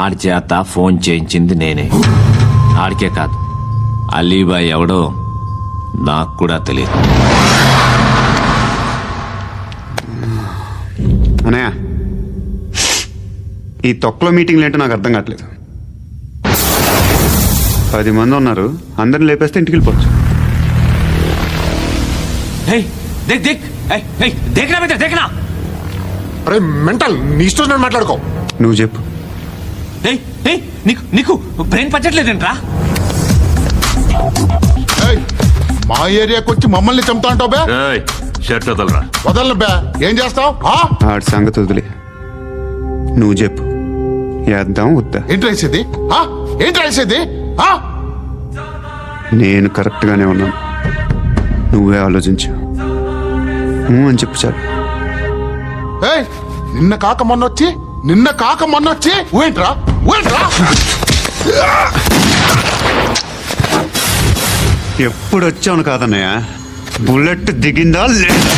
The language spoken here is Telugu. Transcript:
ఆడి చేత ఫోన్ చేయించింది నేనే. ఆడికే కాదు, అలీబాయ్ ఎవడో నాకు కూడా తెలియదు. అనయ్య, ఈ తొక్కలో మీటింగ్లు ఏంటో నాకు అర్థం కావట్లేదు. 10 మంది ఉన్నారు, అందరిని లేపేస్తే ఇంటికి వెళ్ళిపోవచ్చు. అరే మెంటల్, నీ ఇష్టం నేను మాట్లాడుకో. నువ్వు చెప్పు. నీకు బ్రెయిన్ పచ్చట్లేదంట్రా? మా ఏరియాకి వచ్చి మమ్మల్ని చంపుతా అంటావు బే? షర్ట్ వదలరా. వదలను బే. ఏం చేస్తావు? ఆడి సంగతి వదిలే, నువ్వు చెప్పు. వేద్దాం వద్దా? ఏంటి రాసేది? ఏంటి రాసేది? నేను కరెక్ట్గానే ఉన్నాను, నువ్వే ఆలోచించు. అని చెప్పు చాలు. నిన్న కాక మొన్నొచ్చి ఊయంట్రా. ఎప్పుడు వచ్చావును కాదన్నయ్య, బుల్లెట్ దిగిందా లేదా?